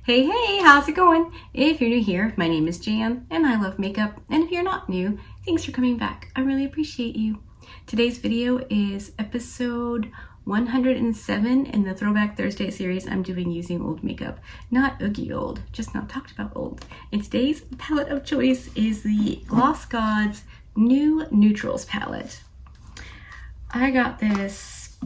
Hey, how's it going? If you're new here, my name is Jan and I love makeup. And if you're not new, thanks for coming back. I really appreciate you. Today's video is episode 107 in the Throwback Thursday series I'm doing using old makeup. Not oogie old, just not talked about old. And today's palette of choice is the Gloss Gods New Neutrals palette. I got this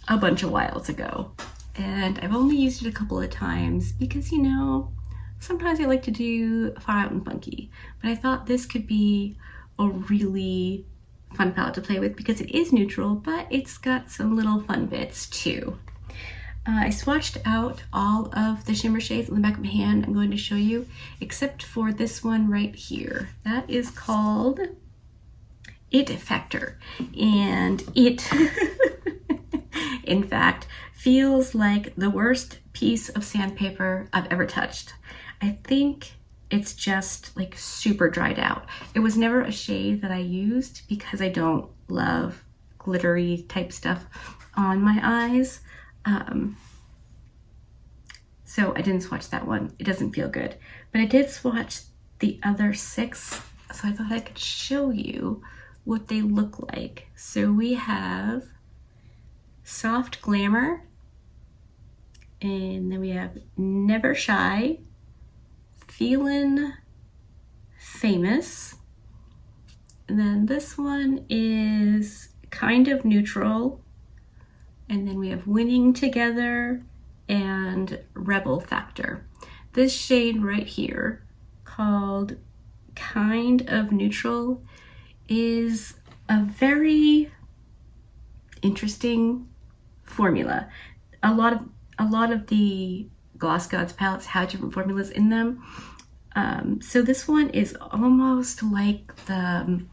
a bunch of whiles ago. And I've only used it a couple of times because, you know, sometimes I like to do far out and funky. But I thought this could be a really fun palette to play with because it is neutral, but it's got some little fun bits too. I swatched out all of the shimmer shades on the back of my hand I'm going to show you, except for this one right here. That is called It Factor. And it, in fact, feels like the worst piece of sandpaper I've ever touched. I think it's just like super dried out. It was never a shade that I used because I don't love glittery type stuff on my eyes. So I didn't swatch that one. It doesn't feel good. But I did swatch the other 6, so I thought I could show you what they look like. So we have Soft Glamour, and then we have Never Shy, Feelin' Famous, and then this one is Kind of Neutral, and then we have Winning Together and Rebel Factor. This shade right here, called Kind of Neutral, is a very interesting formula. A lot of the Gloss Gods palettes have different formulas in them. So this one is almost like the,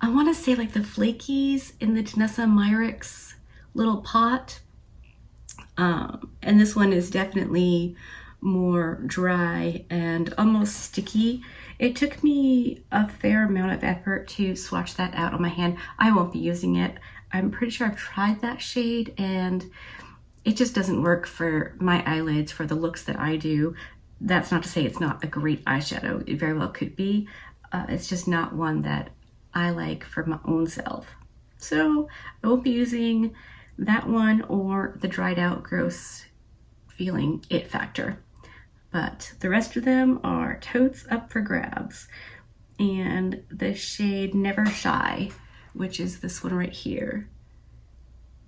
I want to say like the flakies in the Danessa Myricks little pot. And this one is definitely more dry and almost sticky. It took me a fair amount of effort to swatch that out on my hand. I won't be using it. I'm pretty sure I've tried that shade and it just doesn't work for my eyelids, for the looks that I do. That's not to say it's not a great eyeshadow. It very well could be. It's just not one that I like for my own self. So I won't be using that one or the dried out gross feeling It Factor. But the rest of them are totes up for grabs. And the shade Never Shy, which is this one right here,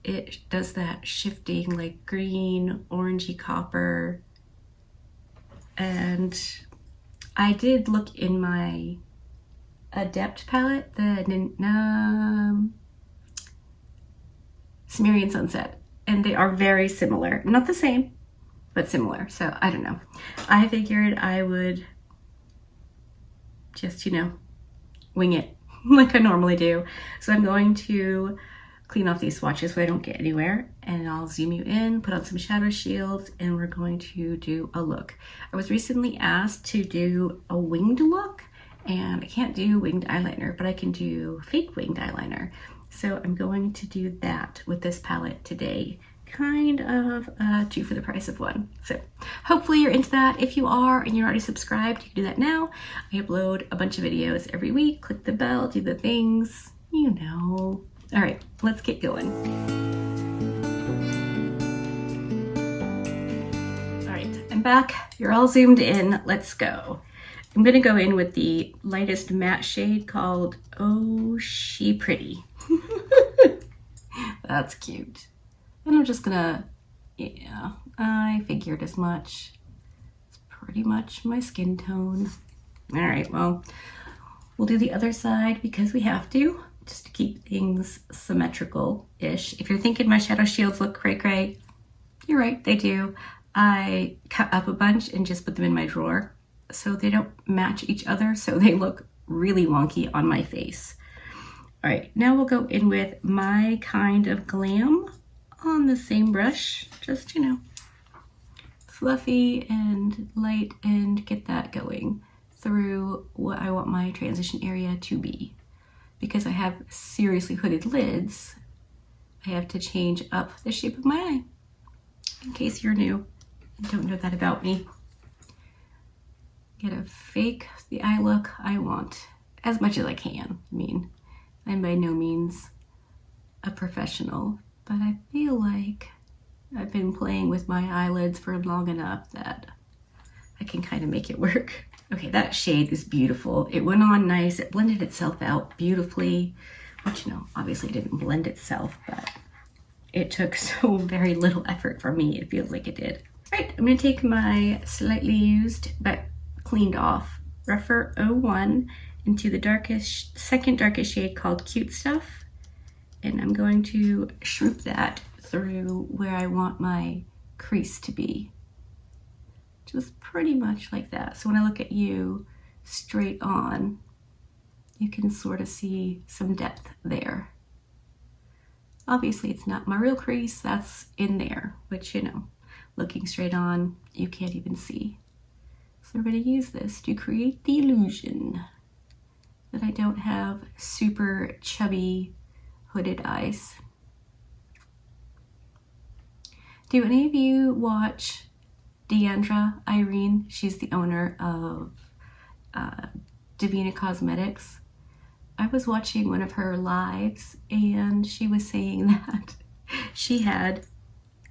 it does that shifting like green, orangey copper. And I did look in my Adept palette, the Sumerian Sunset, and they are very similar. Not the same, but similar. So I don't know. I figured I would just, you know, wing it like I normally do. So I'm going to clean off these swatches so I don't get anywhere, and I'll zoom you in, put on some shadow shields, and we're going to do a look. I was recently asked to do a winged look, and I can't do winged eyeliner, but I can do fake winged eyeliner. So I'm going to do that with this palette today. Kind of 2 for the price of 1. So hopefully you're into that. If you are and you're already subscribed, you can do that now. I upload a bunch of videos every week. Click the bell, do the things, you know. All right, let's get going. All right, I'm back. You're all zoomed in. Let's go. I'm gonna go in with the lightest matte shade called Oh She Pretty. That's cute. And I'm just gonna, yeah, I figured as much. It's pretty much my skin tone. All right, well, we'll do the other side because we have to, just to keep things symmetrical-ish. If you're thinking my shadow shields look cray-cray, you're right, they do. I cut up a bunch and just put them in my drawer so they don't match each other, so they look really wonky on my face. All right, now we'll go in with my Kind of Glam on the same brush, just, you know, fluffy and light, and get that going through what I want my transition area to be. Because I have seriously hooded lids, I have to change up the shape of my eye, in case you're new. Don't know that about me. Get a fake the eye look I want as much as I can. I mean, I'm by no means a professional, but I feel like I've been playing with my eyelids for long enough that I can kind of make it work. Okay, that shade is beautiful. It went on nice. It blended itself out beautifully, which, you know, obviously didn't blend itself, but it took so very little effort for me. It feels like it did. All right, I'm gonna take my slightly used but cleaned off Rougher 01 into the second darkest shade called Cute Stuff. And I'm going to swoop that through where I want my crease to be. Just pretty much like that. So when I look at you straight on, you can sort of see some depth there. Obviously it's not my real crease, that's in there, which, you know, looking straight on, you can't even see. So we're gonna use this to create the illusion that I don't have super chubby hooded eyes. Do any of you watch Deandra Irene? She's the owner of Divina Cosmetics. I was watching one of her lives and she was saying that she had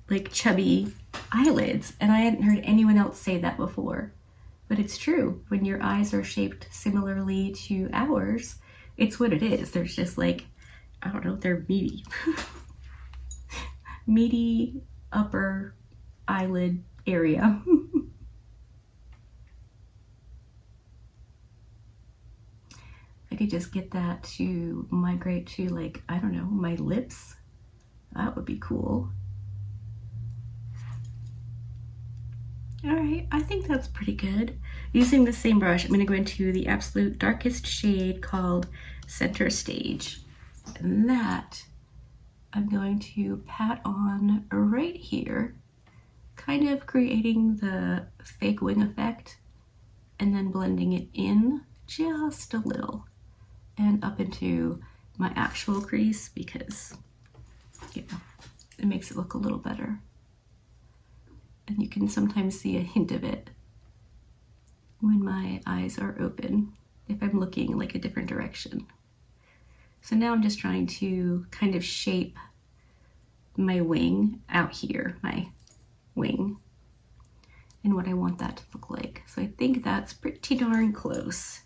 like chubby eyelids, and I hadn't heard anyone else say that before. But it's true. When your eyes are shaped similarly to ours, it's what it is. There's just like, I don't know, they're meaty. Meaty upper eyelid area. I could just get that to migrate to, like, I don't know, my lips. That would be cool. All right, I think that's pretty good. Using the same brush, I'm gonna go into the absolute darkest shade called Center Stage. And that I'm going to pat on right here, kind of creating the fake wing effect and then blending it in just a little and up into my actual crease because, you know, it makes it look a little better. And you can sometimes see a hint of it when my eyes are open, if I'm looking in like a different direction. So now I'm just trying to kind of shape my wing out here, my wing, and what I want that to look like. So I think that's pretty darn close.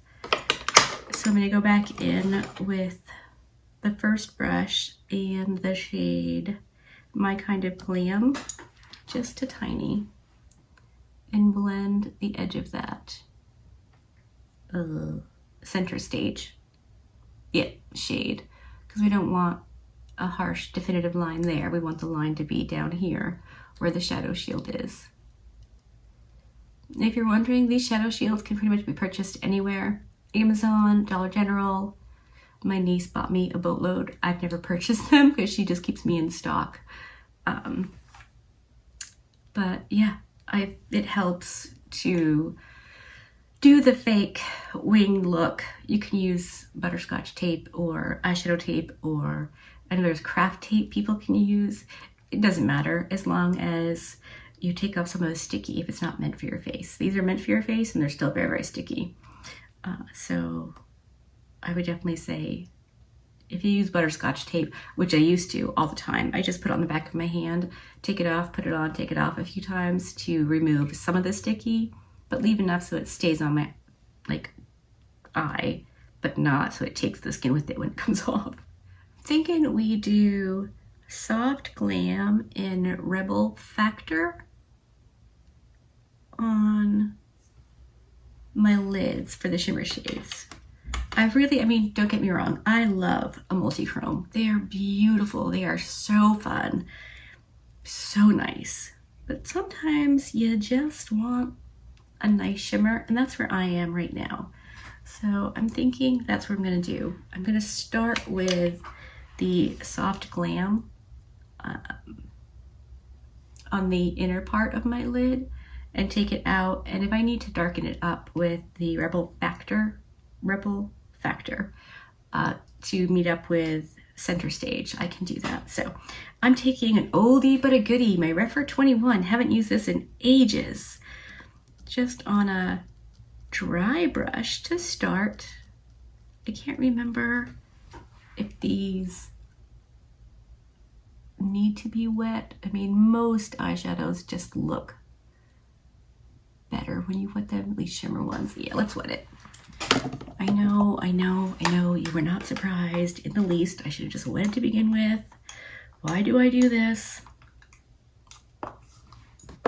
So I'm gonna go back in with the first brush and the shade My Kind of Glam, just a tiny, and blend the edge of that Center Stage shade, because we don't want a harsh definitive line there. We want the line to be down here where the shadow shield is. If you're wondering, these shadow shields can pretty much be purchased anywhere. Amazon, Dollar General. My niece bought me a boatload. I've never purchased them because she just keeps me in stock. But yeah, it helps to do the fake wing look. You can use butterscotch tape or eyeshadow tape, or I know there's craft tape people can use. It doesn't matter as long as you take off some of the sticky if it's not meant for your face. These are meant for your face and they're still very, very sticky. So I would definitely say if you use butterscotch tape, which I used to all the time, I just put it on the back of my hand, take it off, put it on, take it off a few times to remove some of the sticky, but leave enough so it stays on my like eye, but not so it takes the skin with it when it comes off. Thinking we do Soft Glam in Rebel Factor on my lids for the shimmer shades. I mean, don't get me wrong, I love a multi-chrome. They are beautiful. They are so fun, so nice. But sometimes you just want a nice shimmer, and that's where I am right now. So I'm thinking that's what I'm gonna do. I'm gonna start with the Soft Glam on the inner part of my lid and take it out. And if I need to darken it up with the Rebel Factor to meet up with center stage, I can do that. So I'm taking an oldie but a goodie, my Refer 21. Haven't used this in ages. Just on a dry brush to start. I can't remember if these need to be wet. I mean, most eyeshadows just look better when you wet them, at least shimmer ones. Yeah, let's wet it. I know, you were not surprised in the least. I should have just wet it to begin with. Why do I do this?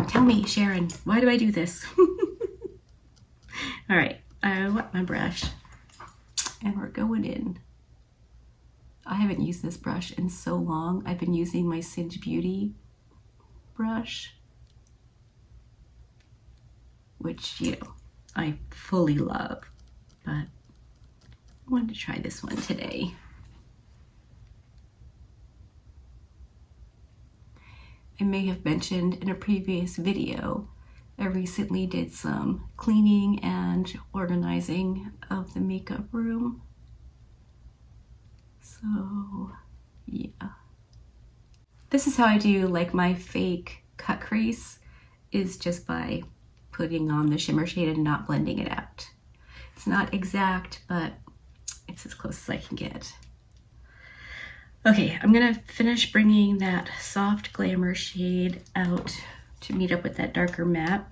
Tell me, Sharon, why do I do this? All right, I wet my brush and we're going in. I haven't used this brush in so long. I've been using my Singe Beauty brush, which, you know, I fully love, but I wanted to try this one today. I may have mentioned in a previous video, I recently did some cleaning and organizing of the makeup room. So, yeah. This is how I do like my fake cut crease, is just by putting on the shimmer shade and not blending it out. It's not exact, but it's as close as I can get. Okay, I'm gonna finish bringing that soft glamour shade out to meet up with that darker matte.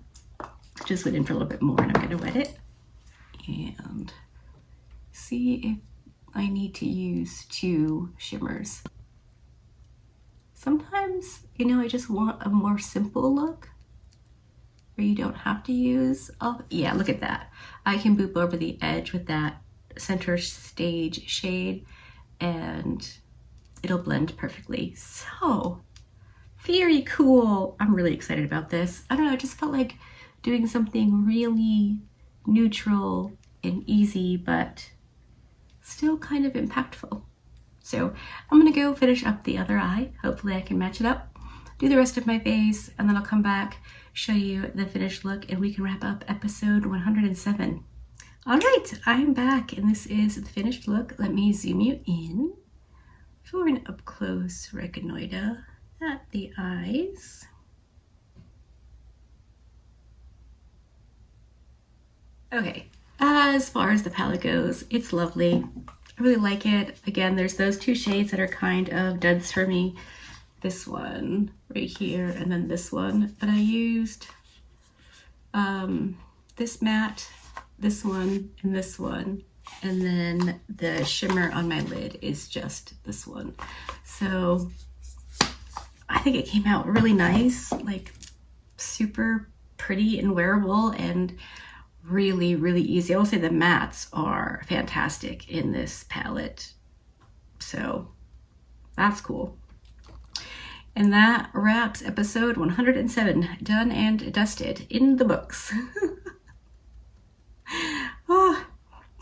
Just went in for a little bit more and I'm gonna wet it and see if I need to use 2 shimmers. Sometimes, you know, I just want a more simple look where you don't have to use all, yeah, look at that. I can boop over the edge with that center stage shade and it'll blend perfectly. So very cool. I'm really excited about this. I don't know, I just felt like doing something really neutral and easy, but still kind of impactful. So I'm gonna go finish up the other eye. Hopefully I can match it up, do the rest of my face, and then I'll come back, show you the finished look, and we can wrap up episode 107. All right, I'm back, and this is the finished look. Let me zoom you in for an up-close reconnoiter at the eyes. Okay, as far as the palette goes, it's lovely. I really like it. Again, there's those 2 shades that are kind of duds for me. This one right here and then this one. But I used this matte, this one, and this one. And then the shimmer on my lid is just this one. So I think it came out really nice, like super pretty and wearable and really, really easy. I will say the mattes are fantastic in this palette. So that's cool. And that wraps episode 107, done and dusted in the books. Oh,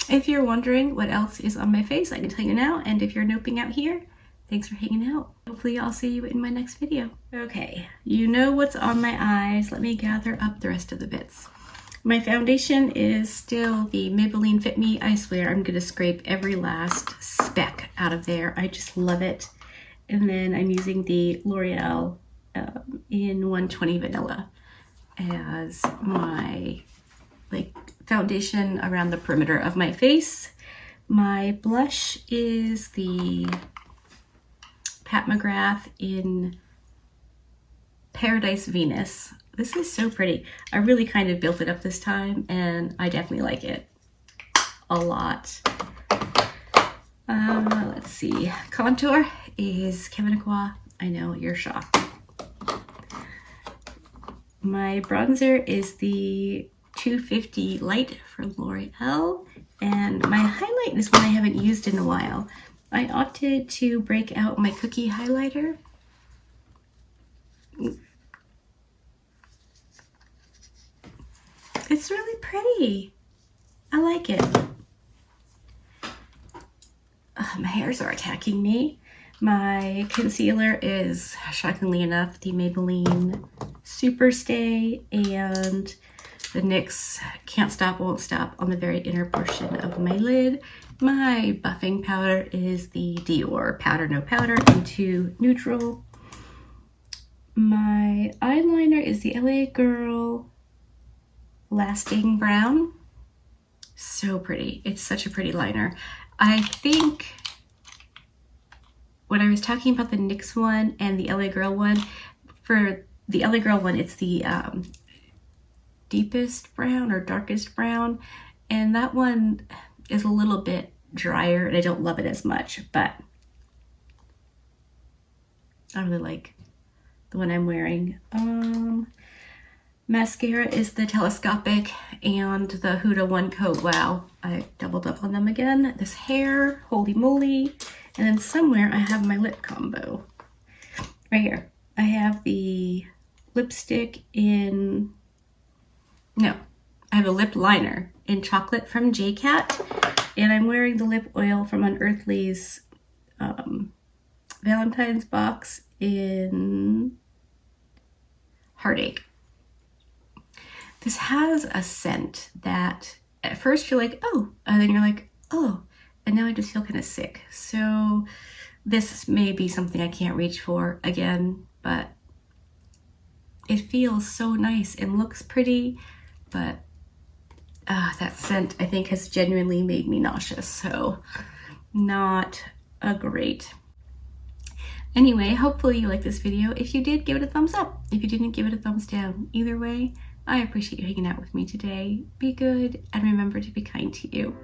if you're wondering what else is on my face, I can tell you now. And if you're noping out here, thanks for hanging out. Hopefully I'll see you in my next video. Okay, you know what's on my eyes. Let me gather up the rest of the bits. My foundation is still the Maybelline Fit Me. I swear I'm gonna scrape every last speck out of there. I just love it. And then I'm using the L'Oreal in 120 Vanilla as my foundation around the perimeter of my face. My blush is the Pat McGrath in Paradise Venus. This is so pretty. I really kind of built it up this time and I definitely like it a lot. Let's see. Contour is Kevin Aqua. I know, you're shocked. My bronzer is the 250 Light from L'Oreal. And my highlight is one I haven't used in a while. I opted to break out my cookie highlighter. It's really pretty. I like it. My hairs are attacking me. My concealer is, shockingly enough, the Maybelline Super Stay, and the NYX Can't Stop, Won't Stop on the very inner portion of my lid. My buffing powder is the Dior Powder No Powder into Neutral. My eyeliner is the LA Girl Lasting Brown. So pretty. It's such a pretty liner. I think when I was talking about the NYX one and the LA Girl one, for the LA Girl one, it's the deepest brown or darkest brown, and that one is a little bit drier and I don't love it as much, but I really like the one I'm wearing. Mascara is the Telescopic and the Huda One Coat. Wow, I doubled up on them again. This hair, holy moly. And then somewhere I have my lip combo. Right here. I have the lipstick in, no, I have a lip liner in Chocolate from JCat. And I'm wearing the lip oil from Unearthly's Valentine's box in Heartache. This has a scent that at first you're like, oh, and then you're like, oh, and now I just feel kind of sick. So this may be something I can't reach for again, but it feels so nice and looks pretty, but that scent I think has genuinely made me nauseous, so not a great. Anyway, hopefully you liked this video. If you did, give it a thumbs up. If you didn't, give it a thumbs down. Either way, I appreciate you hanging out with me today. Be good and remember to be kind to you.